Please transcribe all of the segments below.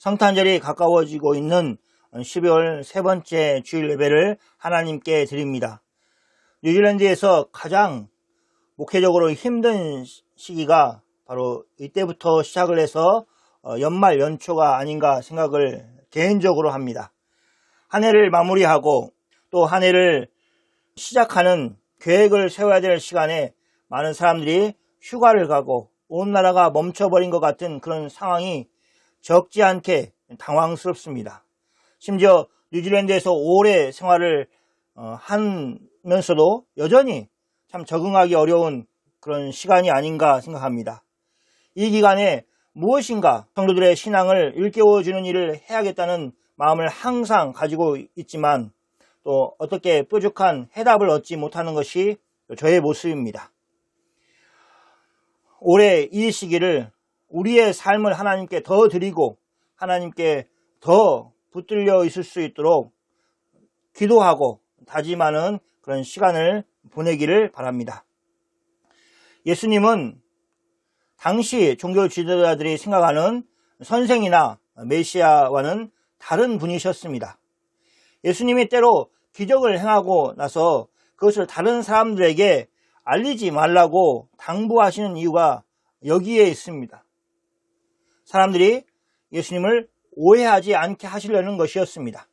성탄절이 가까워지고 있는 12월 세 번째 주일 예배를 하나님께 드립니다. 뉴질랜드에서 가장 목회적으로 힘든 시기가 바로 이때부터 시작을 해서 연말 연초가 아닌가 생각을 개인적으로 합니다. 한 해를 마무리하고 또 한 해를 시작하는 계획을 세워야 될 시간에 많은 사람들이 휴가를 가고 온 나라가 멈춰버린 것 같은 그런 상황이 적지 않게 당황스럽습니다. 심지어 뉴질랜드에서 오래 생활을 하면서도 여전히 참 적응하기 어려운 그런 시간이 아닌가 생각합니다. 이 기간에 무엇인가 성도들의 신앙을 일깨워주는 일을 해야겠다는 마음을 항상 가지고 있지만 또 어떻게 뾰족한 해답을 얻지 못하는 것이 저의 모습입니다. 올해 이 시기를 우리의 삶을 하나님께 더 드리고 하나님께 더 붙들려 있을 수 있도록 기도하고 다짐하는 그런 시간을 보내기를 바랍니다. 예수님은 당시 종교 지도자들이 생각하는 선생이나 메시아와는 다른 분이셨습니다. 예수님이 때로 기적을 행하고 나서 그것을 다른 사람들에게 알리지 말라고 당부하시는 이유가 여기에 있습니다. 사람들이 예수님을 오해하지 않게 하시려는 것이었습니다.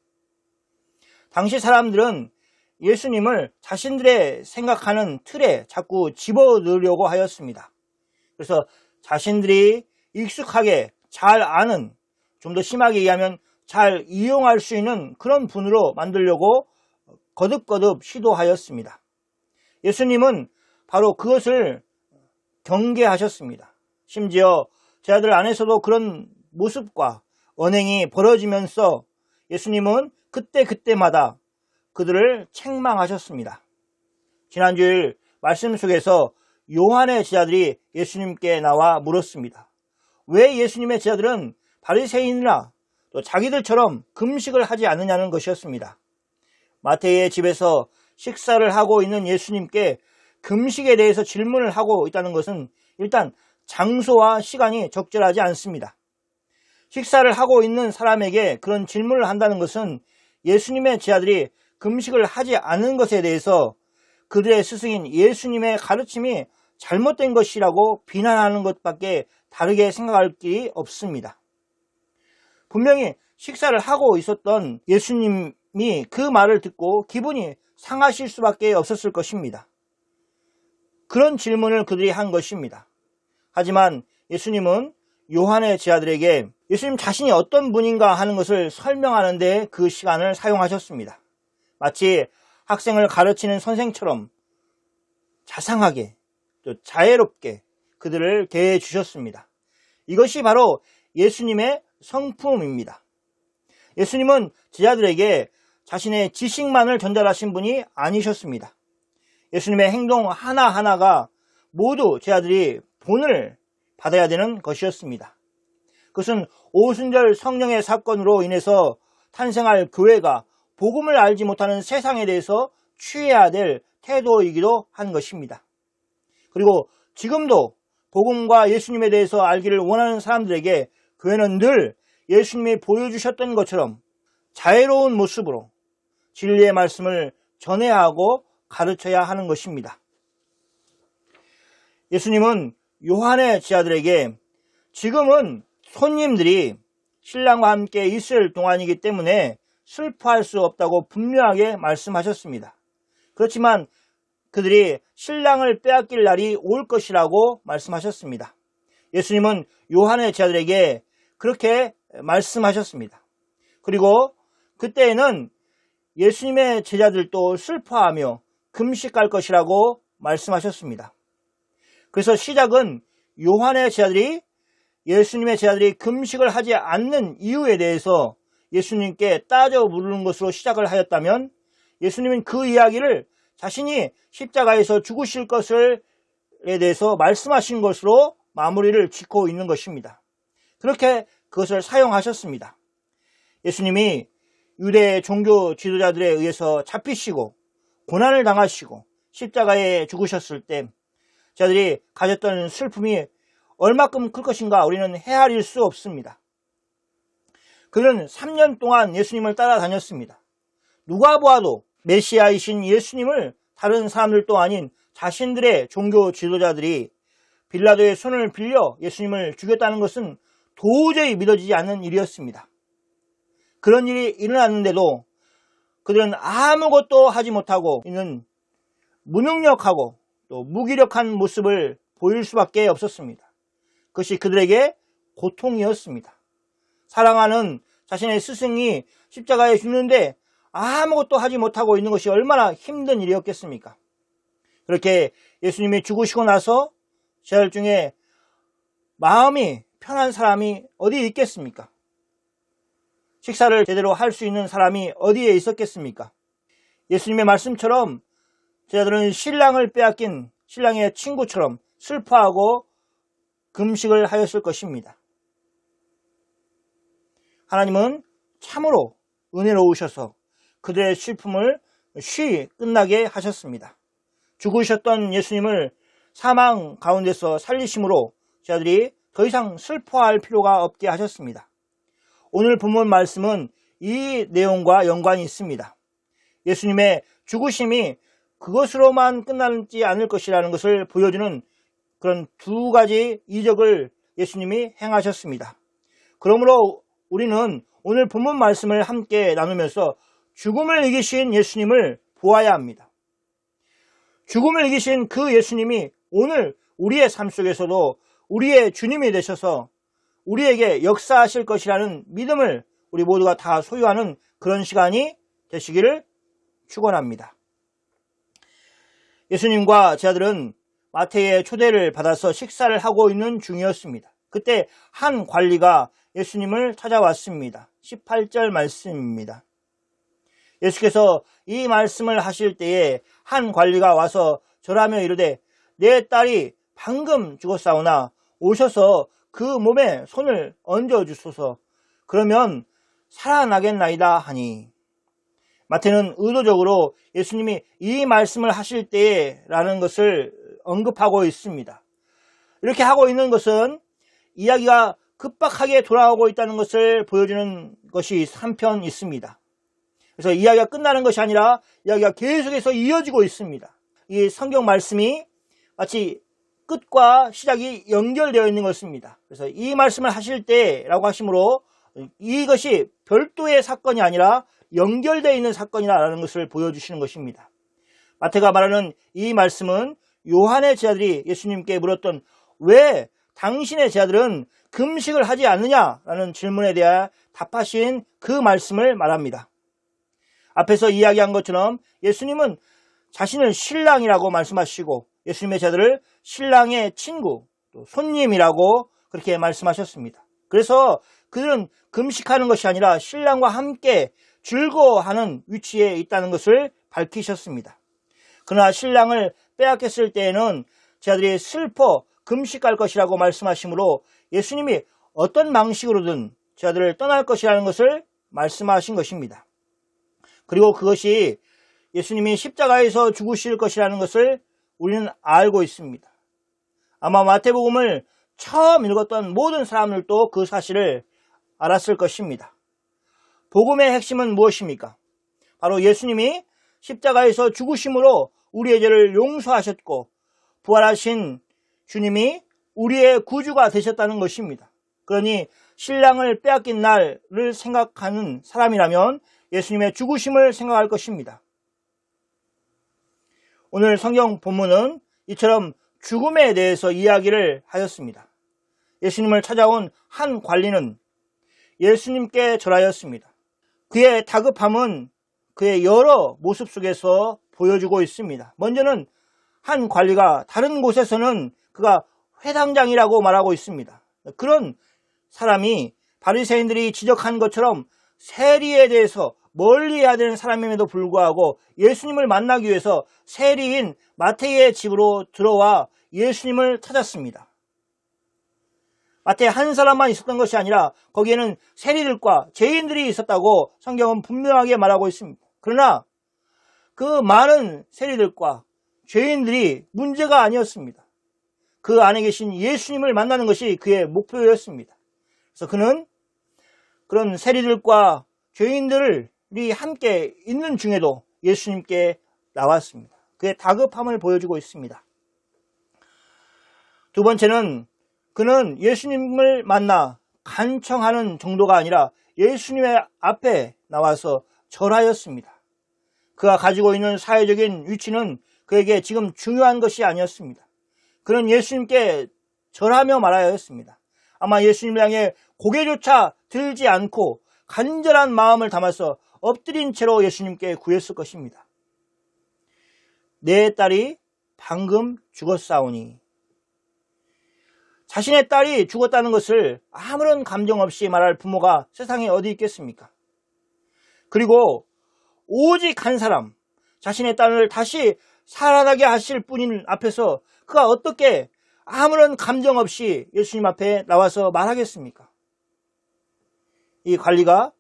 당시 사람들은 예수님을 자신들의 생각하는 틀에 자꾸 집어넣으려고 하였습니다. 그래서 자신들이 익숙하게 잘 아는, 좀 더 심하게 얘기하면 잘 이용할 수 있는 그런 분으로 만들려고 거듭거듭 시도하였습니다. 예수님은 바로 그것을 경계하셨습니다. 심지어 제자들 안에서도 그런 모습과 언행이 벌어지면서 예수님은 그때마다 그들을 책망하셨습니다. 지난주일 말씀 속에서 요한의 제자들이 예수님께 나와 물었습니다. 왜 예수님의 제자들은 바리새인이나 또 자기들처럼 금식을 하지 않느냐는 것이었습니다. 마태의 집에서 식사를 하고 있는 예수님께 금식에 대해서 질문을 하고 있다는 것은 일단 장소와 시간이 적절하지 않습니다. 식사를 하고 있는 사람에게 그런 질문을 한다는 것은 예수님의 제자들이 금식을 하지 않은 것에 대해서 그들의 스승인 예수님의 가르침이 잘못된 것이라고 비난하는 것밖에 다르게 생각할 길이 없습니다. 분명히 식사를 하고 있었던 예수님이 그 말을 듣고 기분이 상하실 수밖에 없었을 것입니다. 그런 질문을 그들이 한 것입니다. 하지만 예수님은 요한의 제자들에게 예수님 자신이 어떤 분인가 하는 것을 설명하는 데 그 시간을 사용하셨습니다. 마치 학생을 가르치는 선생처럼 자상하게 또 자애롭게 그들을 대해 주셨습니다. 이것이 바로 예수님의 성품입니다. 예수님은 제자들에게 자신의 지식만을 전달하신 분이 아니셨습니다. 예수님의 행동 하나하나가 모두 제자들이 본을 받아야 되는 것이었습니다. 그것은 오순절 성령의 사건으로 인해서 탄생할 교회가 복음을 알지 못하는 세상에 대해서 취해야 될 태도이기도 한 것입니다. 그리고 지금도 복음과 예수님에 대해서 알기를 원하는 사람들에게 교회는 늘 예수님이 보여주셨던 것처럼 자애로운 모습으로 진리의 말씀을 전해야 하고 가르쳐야 하는 것입니다. 예수님은 요한의 제자들에게 지금은 손님들이 신랑과 함께 있을 동안이기 때문에 슬퍼할 수 없다고 분명하게 말씀하셨습니다. 그렇지만 그들이 신랑을 빼앗길 날이 올 것이라고 말씀하셨습니다. 예수님은 요한의 제자들에게 그렇게 말씀하셨습니다. 그리고 그때에는 예수님의 제자들도 슬퍼하며 금식할 것이라고 말씀하셨습니다. 그래서 시작은 요한의 제자들이 예수님의 제자들이 금식을 하지 않는 이유에 대해서 예수님께 따져 물은 것으로 시작을 하였다면 예수님은 그 이야기를 자신이 십자가에서 죽으실 것에 대해서 말씀하신 것으로 마무리를 짓고 있는 것입니다. 그렇게 그것을 사용하셨습니다. 예수님이 유대 종교 지도자들에 의해서 잡히시고 고난을 당하시고 십자가에 죽으셨을 때 제자들이 가졌던 슬픔이 얼마큼 클 것인가 우리는 헤아릴 수 없습니다. 그는 3년 동안 예수님을 따라다녔습니다. 누가 보아도 메시아이신 예수님을 다른 사람들도 아닌 자신들의 종교 지도자들이 빌라도의 손을 빌려 예수님을 죽였다는 것은 도저히 믿어지지 않는 일이었습니다. 그런 일이 일어났는데도 그들은 아무것도 하지 못하고 있는 무능력하고 또 무기력한 모습을 보일 수밖에 없었습니다. 그것이 그들에게 고통이었습니다. 사랑하는 자신의 스승이 십자가에 죽는데 아무것도 하지 못하고 있는 것이 얼마나 힘든 일이었겠습니까? 그렇게 예수님이 죽으시고 나서 제자들 중에 마음이 편한 사람이 어디 있겠습니까? 식사를 제대로 할 수 있는 사람이 어디에 있었겠습니까? 예수님의 말씀처럼 제자들은 신랑을 빼앗긴 신랑의 친구처럼 슬퍼하고 금식을 하였을 것입니다. 하나님은 참으로 은혜로우셔서 그들의 슬픔을 쉬 끝나게 하셨습니다. 죽으셨던 예수님을 사망 가운데서 살리심으로 제자들이 더 이상 슬퍼할 필요가 없게 하셨습니다. 오늘 본문 말씀은 이 내용과 연관이 있습니다. 예수님의 죽으심이 그것으로만 끝나지 않을 것이라는 것을 보여주는 그런 두 가지 이적을 예수님이 행하셨습니다. 그러므로 우리는 오늘 본문 말씀을 함께 나누면서 죽음을 이기신 예수님을 보아야 합니다. 죽음을 이기신 그 예수님이 오늘 우리의 삶 속에서도 우리의 주님이 되셔서 우리에게 역사하실 것이라는 믿음을 우리 모두가 다 소유하는 그런 시간이 되시기를 축원합니다. 예수님과 제자들은 마태의 초대를 받아서 식사를 하고 있는 중이었습니다. 그때 한 관리가 예수님을 찾아왔습니다. 18절 말씀입니다. 예수께서 이 말씀을 하실 때에 한 관리가 와서 절하며 이르되 내 딸이 방금 죽었사오나 오셔서 그 몸에 손을 얹어주소서 그러면 살아나겠나이다 하니, 마태는 의도적으로 예수님이 이 말씀을 하실 때라는 것을 언급하고 있습니다. 이렇게 하고 있는 것은 이야기가 급박하게 돌아오고 있다는 것을 보여주는 것이 한편 있습니다. 그래서 이야기가 끝나는 것이 아니라 이야기가 계속해서 이어지고 있습니다. 이 성경 말씀이 마치 끝과 시작이 연결되어 있는 것입니다. 그래서 이 말씀을 하실 때라고 하시므로 이것이 별도의 사건이 아니라 연결되어 있는 사건이라는 것을 보여주시는 것입니다. 마태가 말하는 이 말씀은 요한의 제자들이 예수님께 물었던 왜 당신의 제자들은 금식을 하지 않느냐라는 질문에 대해 답하신 그 말씀을 말합니다. 앞에서 이야기한 것처럼 예수님은 자신을 신랑이라고 말씀하시고 예수님의 제자들을 신랑의 친구, 또 손님이라고 그렇게 말씀하셨습니다. 그래서 그들은 금식하는 것이 아니라 신랑과 함께 즐거워하는 위치에 있다는 것을 밝히셨습니다. 그러나 신랑을 빼앗겼을 때에는 제자들이 슬퍼 금식할 것이라고 말씀하시므로 예수님이 어떤 방식으로든 제자들을 떠날 것이라는 것을 말씀하신 것입니다. 그리고 그것이 예수님이 십자가에서 죽으실 것이라는 것을 우리는 알고 있습니다. 아마 마태복음을 처음 읽었던 모든 사람들도 그 사실을 알았을 것입니다. 복음의 핵심은 무엇입니까? 바로 예수님이 십자가에서 죽으심으로 우리의 죄를 용서하셨고 부활하신 주님이 우리의 구주가 되셨다는 것입니다. 그러니 신랑을 빼앗긴 날을 생각하는 사람이라면 예수님의 죽으심을 생각할 것입니다. 오늘 성경 본문은 이처럼 죽음에 대해서 이야기를 하였습니다. 예수님을 찾아온 한 관리는 예수님께 절하였습니다. 그의 다급함은 그의 여러 모습 속에서 보여주고 있습니다. 먼저는 한 관리가 다른 곳에서는 그가 회당장이라고 말하고 있습니다. 그런 사람이 바리새인들이 지적한 것처럼 세리에 대해서 멀리해야 되는 사람임에도 불구하고 예수님을 만나기 위해서 세리인 마태의 집으로 들어와 예수님을 찾았습니다. 마태 한 사람만 있었던 것이 아니라 거기에는 세리들과 죄인들이 있었다고 성경은 분명하게 말하고 있습니다. 그러나 그 많은 세리들과 죄인들이 문제가 아니었습니다. 그 안에 계신 예수님을 만나는 것이 그의 목표였습니다. 그래서 그는 그런 세리들과 죄인들이 함께 있는 중에도 예수님께 나왔습니다. 그의 다급함을 보여주고 있습니다. 두 번째는 그는 예수님을 만나 간청하는 정도가 아니라 예수님의 앞에 나와서 절하였습니다. 그가 가지고 있는 사회적인 위치는 그에게 지금 중요한 것이 아니었습니다. 그는 예수님께 절하며 말하여 했습니다. 아마 예수님을 향해 고개조차 들지 않고 간절한 마음을 담아서 엎드린 채로 예수님께 구했을 것입니다. 내 딸이 방금 죽었사오니. 자신의 딸이 죽었다는 것을 아무런 감정 없이 말할 부모가 세상에 어디 있겠습니까? 그리고 오직 한 사람, 자신의 딸을 다시 살아나게 하실 분인 앞에서 그가 어떻게 아무런 감정 없이 예수님 앞에 나와서 말하겠습니까? 이 관리가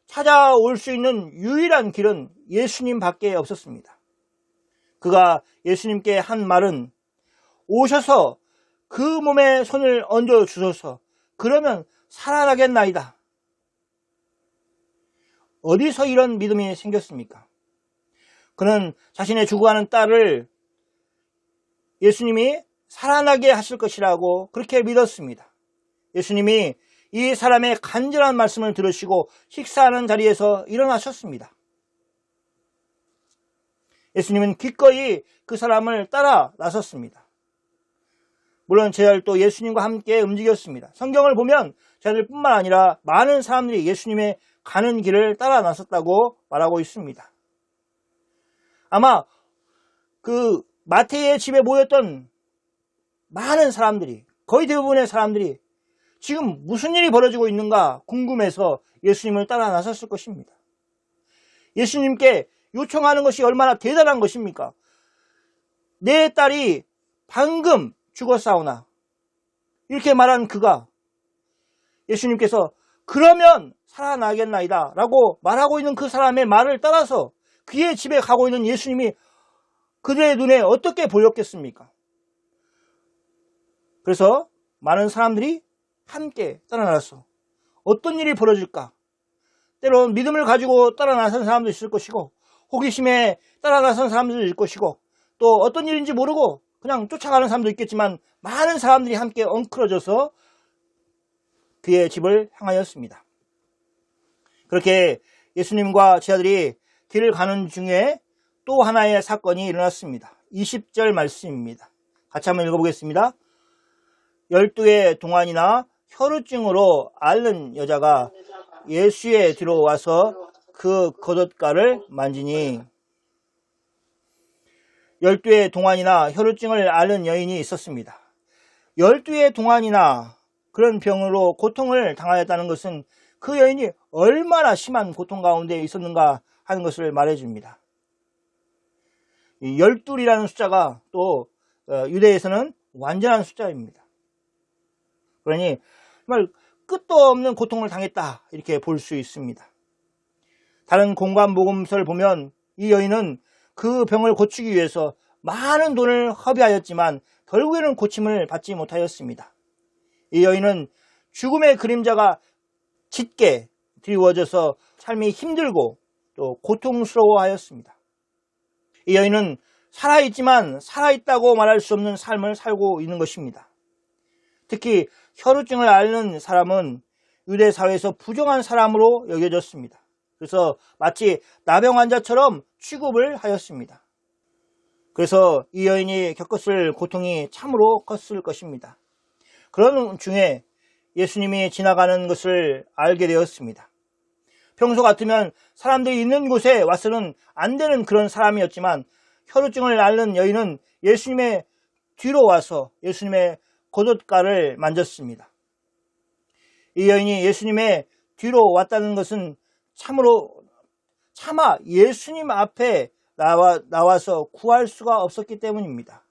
찾아올 수 있는 유일한 길은 예수님 밖에 없었습니다. 그가 예수님께 한 말은 오셔서 그 몸에 손을 얹어 주소서. 그러면 살아나겠나이다. 어디서 이런 믿음이 생겼습니까? 그는 자신의 죽어가는 딸을 예수님이 살아나게 하실 것이라고 그렇게 믿었습니다. 예수님이 이 사람의 간절한 말씀을 들으시고 식사하는 자리에서 일어나셨습니다. 예수님은 기꺼이 그 사람을 따라 나섰습니다. 물론 제자들도 예수님과 함께 움직였습니다. 성경을 보면 제자들뿐만 아니라 많은 사람들이 예수님의 가는 길을 따라 나섰다고 말하고 있습니다. 아마 그 마태의 집에 모였던 많은 사람들이, 거의 대부분의 사람들이 지금 무슨 일이 벌어지고 있는가 궁금해서 예수님을 따라 나섰을 것입니다. 예수님께 요청하는 것이 얼마나 대단한 것입니까? 내 딸이 방금 죽었사오나. 이렇게 말한 그가 예수님께서 그러면 살아나겠나이다 라고 말하고 있는 그 사람의 말을 따라서 그의 집에 가고 있는 예수님이 그들의 눈에 어떻게 보였겠습니까? 그래서 많은 사람들이 함께 따라 나서 어떤 일이 벌어질까? 때론 믿음을 가지고 따라 나선 사람도 있을 것이고 호기심에 따라 나선 사람도 있을 것이고 또 어떤 일인지 모르고 그냥 쫓아가는 사람도 있겠지만 많은 사람들이 함께 엉클어져서 그의 집을 향하였습니다. 그렇게 예수님과 제자들이 길을 가는 중에 또 하나의 사건이 일어났습니다. 20절 말씀입니다. 같이 한번 읽어보겠습니다. 12의 동안이나 혈우증으로 앓는 여자가 예수의 뒤로 와서 그 겉옷가를 만지니 12의 동안이나 혈우증을 앓는 여인이 있었습니다. 12의 동안이나 그런 병으로 고통을 당하였다는 것은 그 여인이 얼마나 심한 고통 가운데 있었는가 하는 것을 말해줍니다. 12이라는 숫자가 또 유대에서는 완전한 숫자입니다. 그러니 정말 끝도 없는 고통을 당했다 이렇게 볼 수 있습니다. 다른 공관복음서를 보면 이 여인은 그 병을 고치기 위해서 많은 돈을 허비하였지만 결국에는 고침을 받지 못하였습니다. 이 여인은 죽음의 그림자가 짙게 드리워져서 삶이 힘들고 또 고통스러워하였습니다. 이 여인은 살아있지만 살아있다고 말할 수 없는 삶을 살고 있는 것입니다. 특히 혈우증을 앓는 사람은 유대 사회에서 부정한 사람으로 여겨졌습니다. 그래서 마치 나병 환자처럼 취급을 하였습니다. 그래서 이 여인이 겪었을 고통이 참으로 컸을 것입니다. 그런 중에 예수님이 지나가는 것을 알게 되었습니다. 평소 같으면 사람들이 있는 곳에 와서는 안 되는 그런 사람이었지만 혈우증을 앓는 여인은 예수님의 뒤로 와서 예수님의 겉옷가를 만졌습니다. 이 여인이 예수님의 뒤로 왔다는 것은 차마 예수님 앞에 나와서 구할 수가 없었기 때문입니다.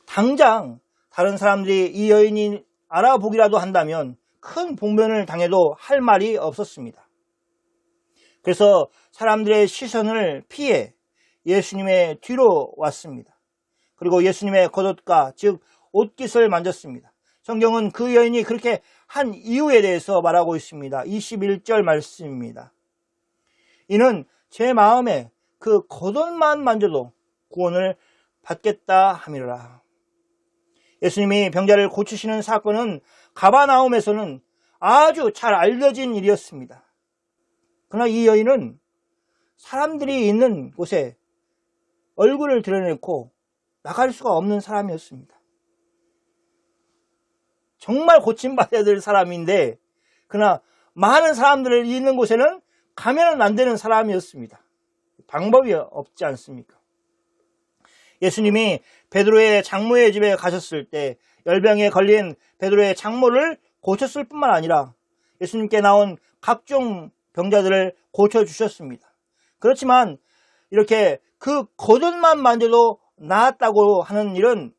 당장 다른 사람들이 이 여인이 알아보기라도 한다면 큰 봉변을 당해도 할 말이 없었습니다. 그래서 사람들의 시선을 피해 예수님의 뒤로 왔습니다. 그리고 예수님의 겉옷가, 즉 옷깃을 만졌습니다. 성경은 그 여인이 그렇게 한 이유에 대해서 말하고 있습니다. 21절 말씀입니다. 이는 제 마음에 그 겉옷만 만져도 구원을 받겠다 함이라. 예수님이 병자를 고치시는 사건은 가버나움에서는 아주 잘 알려진 일이었습니다. 그러나 이 여인은 사람들이 있는 곳에 얼굴을 드러내고 나갈 수가 없는 사람이었습니다. 정말 고침받아야 될 사람인데 그러나 많은 사람들이 있는 곳에는 가면은 안 되는 사람이었습니다. 방법이 없지 않습니까? 예수님이 베드로의 장모의 집에 가셨을 때 열병에 걸린 베드로의 장모를 고쳤을 뿐만 아니라 예수님께 나온 각종 병자들을 고쳐주셨습니다. 그렇지만 이렇게 그 겉옷만 만져도 나았다고 하는 일은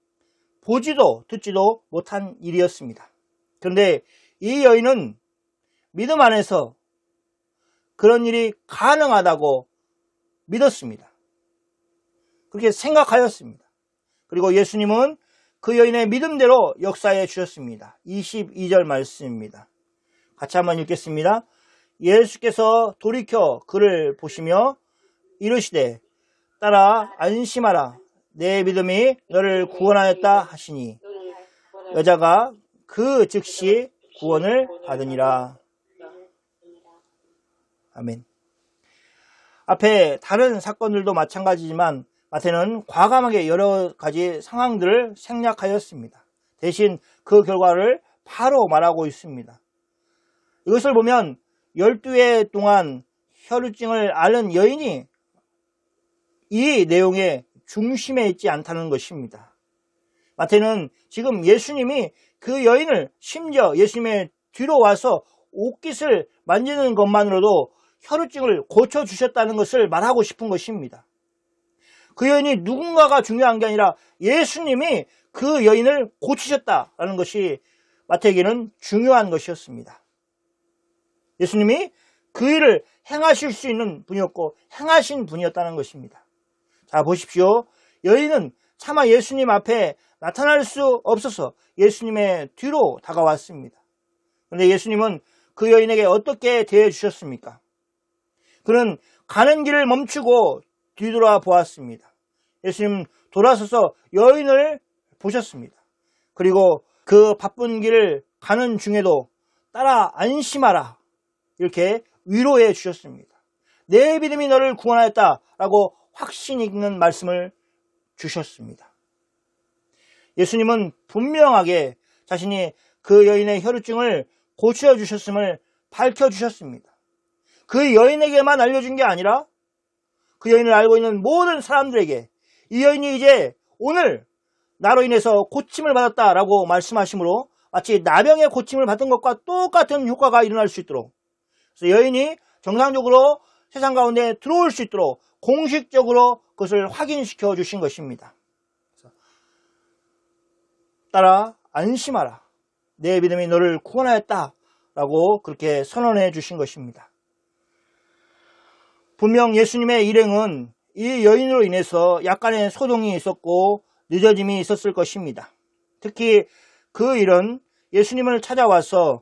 보지도 듣지도 못한 일이었습니다. 그런데 이 여인은 믿음 안에서 그런 일이 가능하다고 믿었습니다. 그렇게 생각하였습니다. 그리고 예수님은 그 여인의 믿음대로 역사해 주셨습니다. 22절 말씀입니다. 같이 한번 읽겠습니다. 예수께서 돌이켜 그를 보시며 이르시되 따라 안심하라 내 믿음이 너를 구원하였다 하시니 여자가 그 즉시 구원을 받으니라. 아멘. 앞에 다른 사건들도 마찬가지지만 마태는 과감하게 여러 가지 상황들을 생략하였습니다. 대신 그 결과를 바로 말하고 있습니다. 이것을 보면 12해 동안 혈루증을 앓는 여인이 이 내용의 중심에 있지 않다는 것입니다. 마태는 지금 예수님이 그 여인을 심지어 예수님의 뒤로 와서 옷깃을 만지는 것만으로도 혈루증을 고쳐주셨다는 것을 말하고 싶은 것입니다. 그 여인이 누군가가 중요한 게 아니라 예수님이 그 여인을 고치셨다는 것이 마태에게는 중요한 것이었습니다. 예수님이 그 일을 행하실 수 있는 분이었고 행하신 분이었다는 것입니다. 자, 보십시오. 여인은 차마 예수님 앞에 나타날 수 없어서 예수님의 뒤로 다가왔습니다. 그런데 예수님은 그 여인에게 어떻게 대해 주셨습니까? 그는 가는 길을 멈추고 뒤돌아 보았습니다. 예수님 돌아서서 여인을 보셨습니다. 그리고 그 바쁜 길을 가는 중에도 따라 안심하라 이렇게 위로해 주셨습니다. 내 믿음이 너를 구원하였다라고 확신 있는 말씀을 주셨습니다. 예수님은 분명하게 자신이 그 여인의 혈루증을 고쳐주셨음을 밝혀주셨습니다. 그 여인에게만 알려준 게 아니라 그 여인을 알고 있는 모든 사람들에게 이 여인이 이제 오늘 나로 인해서 고침을 받았다라고 말씀하시므로 마치 나병의 고침을 받은 것과 똑같은 효과가 일어날 수 있도록 그래서 여인이 정상적으로 세상 가운데 들어올 수 있도록 공식적으로 그것을 확인시켜 주신 것입니다. 따라 안심하라. 내 믿음이 너를 구원하였다. 라고 그렇게 선언해 주신 것입니다. 분명 예수님의 일행은 이 여인으로 인해서 약간의 소동이 있었고 늦어짐이 있었을 것입니다. 특히 그 일은 예수님을 찾아와서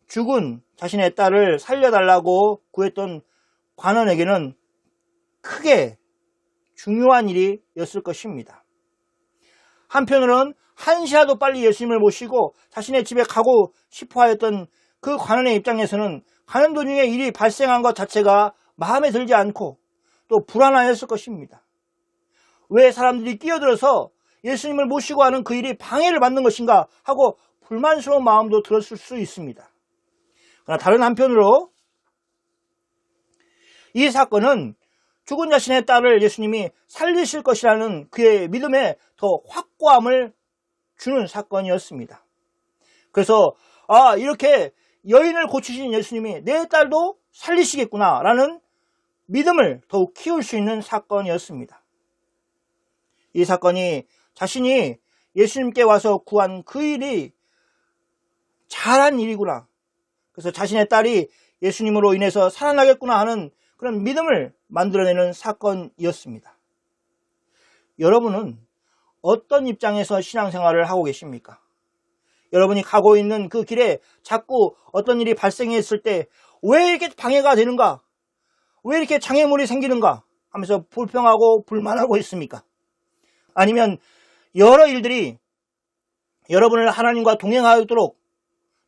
죽은 자신의 딸을 살려달라고 구했던 관원에게는 크게 중요한 일이었을 것입니다. 한편으로는 한시라도 빨리 예수님을 모시고 자신의 집에 가고 싶어 하였던 그 관원의 입장에서는 가는 도중에 일이 발생한 것 자체가 마음에 들지 않고 또 불안하였을 것입니다. 왜 사람들이 끼어들어서 예수님을 모시고 하는 그 일이 방해를 받는 것인가 하고 불만스러운 마음도 들었을 수 있습니다. 그러나 다른 한편으로 이 사건은 죽은 자신의 딸을 예수님이 살리실 것이라는 그의 믿음에 더 확고함을 주는 사건이었습니다. 그래서 이렇게 여인을 고치신 예수님이 내 딸도 살리시겠구나 라는 믿음을 더욱 키울 수 있는 사건이었습니다. 이 사건이 자신이 예수님께 와서 구한 그 일이 잘한 일이구나. 그래서 자신의 딸이 예수님으로 인해서 살아나겠구나 하는 그런 믿음을 만들어내는 사건이었습니다. 여러분은 어떤 입장에서 신앙생활을 하고 계십니까? 여러분이 가고 있는 그 길에 자꾸 어떤 일이 발생했을 때 왜 이렇게 방해가 되는가? 왜 이렇게 장애물이 생기는가? 하면서 불평하고 불만하고 있습니까? 아니면 여러 일들이 여러분을 하나님과 동행하도록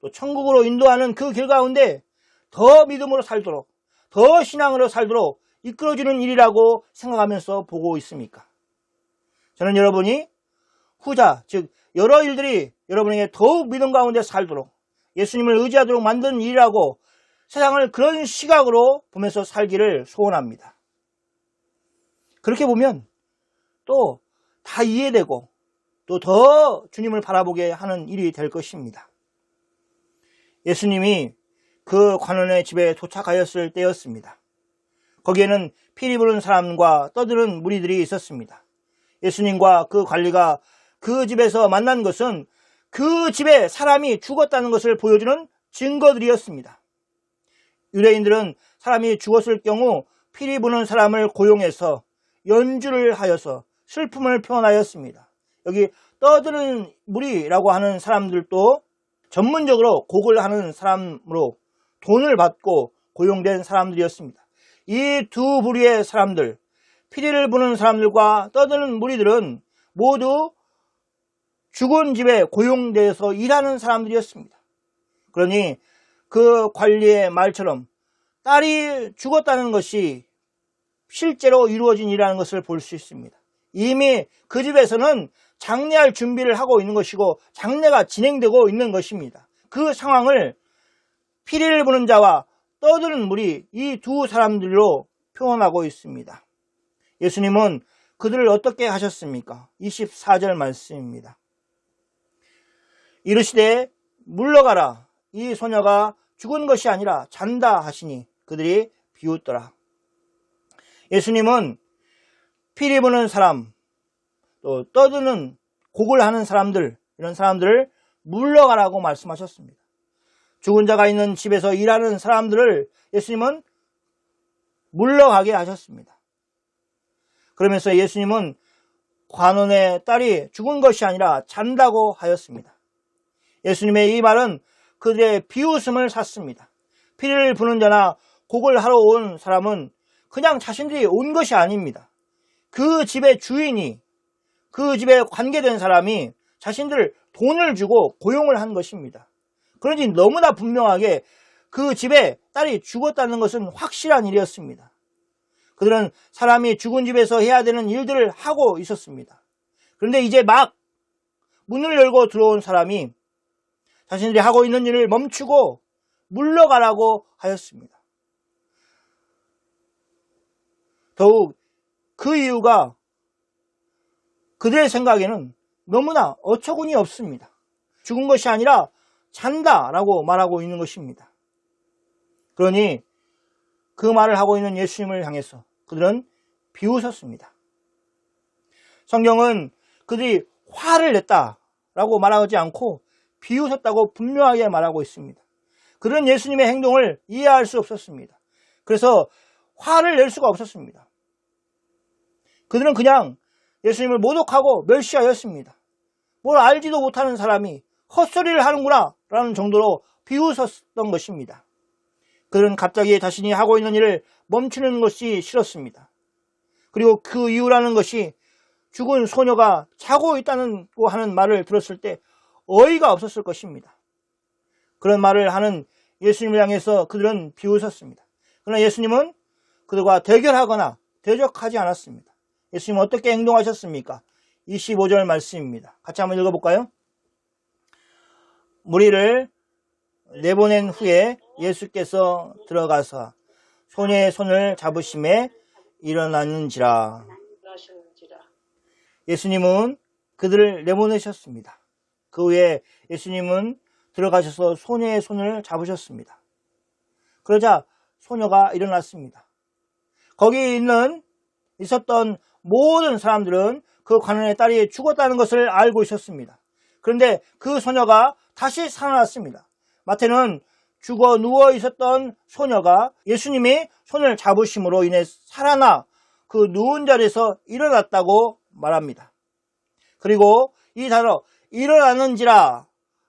또 천국으로 인도하는 그 길 가운데 더 믿음으로 살도록, 더 신앙으로 살도록 이끌어주는 일이라고 생각하면서 보고 있습니까? 저는 여러분이 후자, 즉 여러 일들이 여러분에게 더욱 믿음 가운데 살도록, 예수님을 의지하도록 만든 일이라고 세상을 그런 시각으로 보면서 살기를 소원합니다. 그렇게 보면 또 다 이해되고 또 더 주님을 바라보게 하는 일이 될 것입니다. 예수님이 그 관원의 집에 도착하였을 때였습니다. 거기에는 피리 부는 사람과 떠드는 무리들이 있었습니다. 예수님과 그 관리가 그 집에서 만난 것은 그 집에 사람이 죽었다는 것을 보여주는 증거들이었습니다. 유대인들은 사람이 죽었을 경우 피리 부는 사람을 고용해서 연주를 하여서 슬픔을 표현하였습니다. 여기 떠드는 무리라고 하는 사람들도 전문적으로 곡을 하는 사람으로 돈을 받고 고용된 사람들이었습니다. 이 두 부류의 사람들, 피리를 부는 사람들과 떠드는 무리들은 모두 죽은 집에 고용되어서 일하는 사람들이었습니다. 그러니 그 관리의 말처럼 딸이 죽었다는 것이 실제로 이루어진 일이라는 것을 볼 수 있습니다. 이미 그 집에서는 장례할 준비를 하고 있는 것이고 장례가 진행되고 있는 것입니다. 그 상황을 피리를 부는 자와 떠드는 무리, 이 두 사람들로 표현하고 있습니다. 예수님은 그들을 어떻게 하셨습니까? 24절 말씀입니다. 이르시되 물러가라, 이 소녀가 죽은 것이 아니라 잔다 하시니 그들이 비웃더라. 예수님은 피리 부는 사람, 또 떠드는 곡을 하는 사람들, 이런 사람들을 물러가라고 말씀하셨습니다. 죽은 자가 있는 집에서 일하는 사람들을 예수님은 물러가게 하셨습니다. 그러면서 예수님은 관원의 딸이 죽은 것이 아니라 잔다고 하였습니다. 예수님의 이 말은 그들의 비웃음을 샀습니다. 피리를 부는 자나 곡을 하러 온 사람은 그냥 자신들이 온 것이 아닙니다. 그 집의 주인이, 그 집에 관계된 사람이 자신들 돈을 주고 고용을 한 것입니다. 그러니 너무나 분명하게 그 집에 딸이 죽었다는 것은 확실한 일이었습니다. 그들은 사람이 죽은 집에서 해야 되는 일들을 하고 있었습니다. 그런데 이제 막 문을 열고 들어온 사람이 자신들이 하고 있는 일을 멈추고 물러가라고 하였습니다. 더욱 그 이유가 그들의 생각에는 너무나 어처구니 없습니다. 죽은 것이 아니라 잔다라고 말하고 있는 것입니다. 그러니 그 말을 하고 있는 예수님을 향해서 그들은 비웃었습니다. 성경은 그들이 화를 냈다라고 말하지 않고 비웃었다고 분명하게 말하고 있습니다. 그런 예수님의 행동을 이해할 수 없었습니다. 그래서 화를 낼 수가 없었습니다. 그들은 그냥 예수님을 모독하고 멸시하였습니다. 뭘 알지도 못하는 사람이 헛소리를 하는구나 라는 정도로 비웃었던 것입니다. 그들은 갑자기 자신이 하고 있는 일을 멈추는 것이 싫었습니다. 그리고 그 이유라는 것이 죽은 소녀가 자고 있다고 하는 말을 들었을 때 어이가 없었을 것입니다. 그런 말을 하는 예수님을 향해서 그들은 비웃었습니다. 그러나 예수님은 그들과 대결하거나 대적하지 않았습니다. 예수님은 어떻게 행동하셨습니까? 25절 말씀입니다. 같이 한번 읽어볼까요? 무리를 내보낸 후에 예수께서 들어가서 소녀의 손을 잡으심에 일어나는지라. 예수님은 그들을 내보내셨습니다. 그 후에 예수님은 들어가셔서 소녀의 손을 잡으셨습니다. 그러자 소녀가 일어났습니다. 거기 있었던 모든 사람들은 그 관원의 딸이 죽었다는 것을 알고 있었습니다. 그런데 그 소녀가 다시 살아났습니다. 마태는 죽어 누워 있었던 소녀가 예수님이 손을 잡으심으로 인해 살아나 그 누운 자리에서 일어났다고 말합니다. 그리고 이 단어 일어나는지라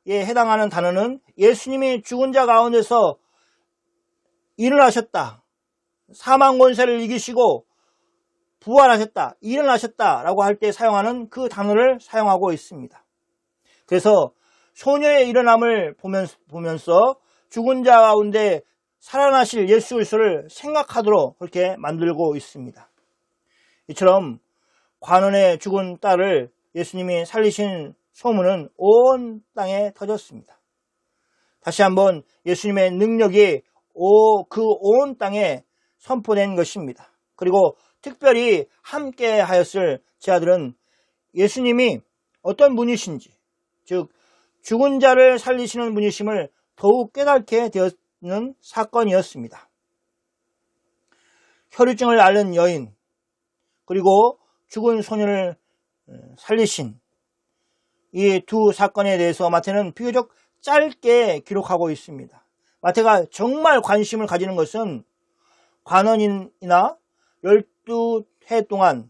해당하는 단어는 예수님이 죽은 자 가운데서 일어나셨다, 사망 권세를 이기시고 부활하셨다, 일어나셨다 라고 할 때 사용하는 그 단어를 사용하고 있습니다. 그래서 소녀의 일어남을 보면서 죽은 자 가운데 살아나실 예수 그리스도를 생각하도록 그렇게 만들고 있습니다. 이처럼 관원의 죽은 딸을 예수님이 살리신 소문은 온 땅에 터졌습니다. 다시 한번 예수님의 능력이 그 온 땅에 선포된 것입니다. 그리고 특별히 함께 하였을 제 아들은 예수님이 어떤 분이신지, 즉 죽은 자를 살리시는 분이심을 더욱 깨닫게 되었는 사건이었습니다. 혈유증을 앓는 여인, 그리고 죽은 소년을 살리신 이 두 사건에 대해서 마태는 비교적 짧게 기록하고 있습니다. 마태가 정말 관심을 가지는 것은 관원이나 12해 동안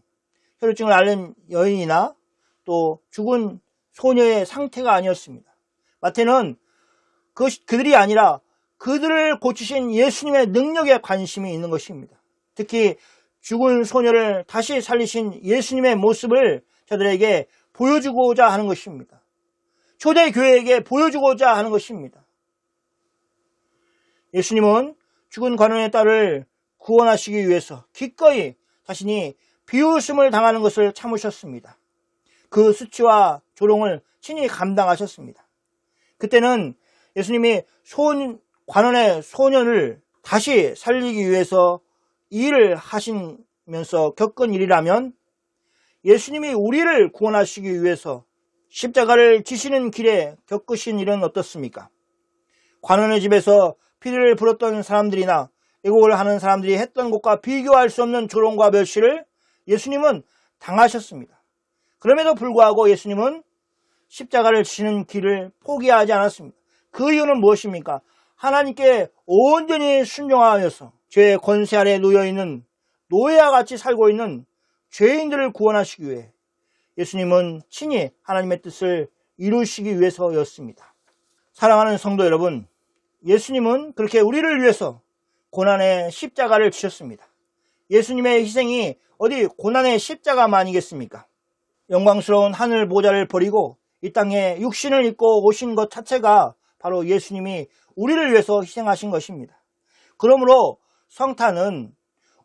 혈유증을 앓는 여인이나 또 죽은 소녀의 상태가 아니었습니다. 마태는 그들이 아니라 그들을 고치신 예수님의 능력에 관심이 있는 것입니다. 특히 죽은 소녀를 다시 살리신 예수님의 모습을 저들에게 보여주고자 하는 것입니다. 초대교회에게 보여주고자 하는 것입니다. 예수님은 죽은 관원의 딸을 구원하시기 위해서 기꺼이 자신이 비웃음을 당하는 것을 참으셨습니다. 그 수치와 조롱을 친히 감당하셨습니다. 그때는 예수님이 관원의 소년을 다시 살리기 위해서 이 일을 하시면서 겪은 일이라면 예수님이 우리를 구원하시기 위해서 십자가를 지시는 길에 겪으신 일은 어떻습니까? 관원의 집에서 피를 불었던 사람들이나 애곡을 하는 사람들이 했던 것과 비교할 수 없는 조롱과 멸시를 예수님은 당하셨습니다. 그럼에도 불구하고 예수님은 십자가를 지시는 길을 포기하지 않았습니다. 그 이유는 무엇입니까? 하나님께 온전히 순종하여서 죄의 권세 아래 놓여있는 노예와 같이 살고 있는 죄인들을 구원하시기 위해 예수님은 친히 하나님의 뜻을 이루시기 위해서였습니다. 사랑하는 성도 여러분, 예수님은 그렇게 우리를 위해서 고난의 십자가를 지셨습니다. 예수님의 희생이 어디 고난의 십자가만이겠습니까? 영광스러운 하늘 보좌를 버리고 이 땅에 육신을 입고 오신 것 자체가 바로 예수님이 우리를 위해서 희생하신 것입니다. 그러므로 성탄은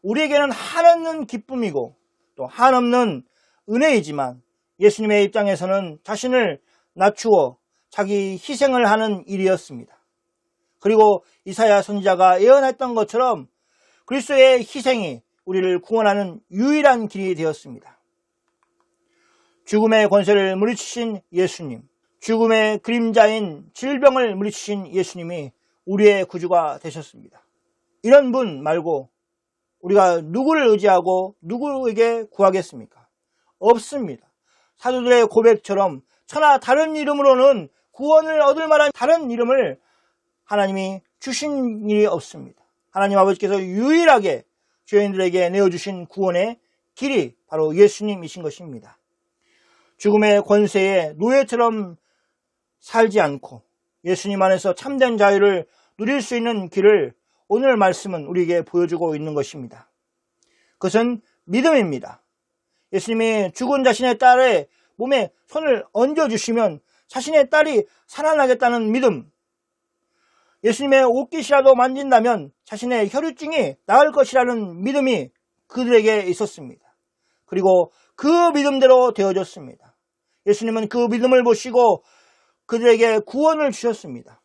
우리에게는 한없는 기쁨이고 또 한없는 은혜이지만 예수님의 입장에서는 자신을 낮추어 자기 희생을 하는 일이었습니다. 그리고 이사야 선지자가 예언했던 것처럼 그리스도의 희생이 우리를 구원하는 유일한 길이 되었습니다. 죽음의 권세를 물리치신 예수님, 죽음의 그림자인 질병을 물리치신 예수님이 우리의 구주가 되셨습니다. 이런 분 말고 우리가 누구를 의지하고 누구에게 구하겠습니까? 없습니다. 사도들의 고백처럼 천하 다른 이름으로는 구원을 얻을 만한 다른 이름을 하나님이 주신 일이 없습니다. 하나님 아버지께서 유일하게 죄인들에게 내어주신 구원의 길이 바로 예수님이신 것입니다. 죽음의 권세에 노예처럼 살지 않고 예수님 안에서 참된 자유를 누릴 수 있는 길을 오늘 말씀은 우리에게 보여주고 있는 것입니다. 그것은 믿음입니다. 예수님이 죽은 자신의 딸의 몸에 손을 얹어주시면 자신의 딸이 살아나겠다는 믿음, 예수님의 옷깃이라도 만진다면 자신의 혈유증이 나을 것이라는 믿음이 그들에게 있었습니다. 그리고 그 믿음대로 되어졌습니다. 예수님은 그 믿음을 보시고 그들에게 구원을 주셨습니다.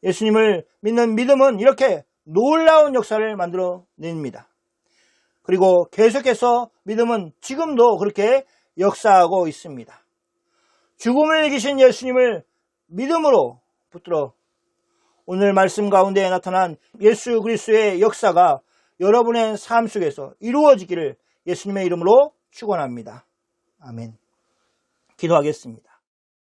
예수님을 믿는 믿음은 이렇게 놀라운 역사를 만들어냅니다. 그리고 계속해서 믿음은 지금도 그렇게 역사하고 있습니다. 죽음을 이기신 예수님을 믿음으로 붙들어 오늘 말씀 가운데 나타난 예수 그리스도의 역사가 여러분의 삶 속에서 이루어지기를 예수님의 이름으로 축원합니다. 아멘. 기도하겠습니다.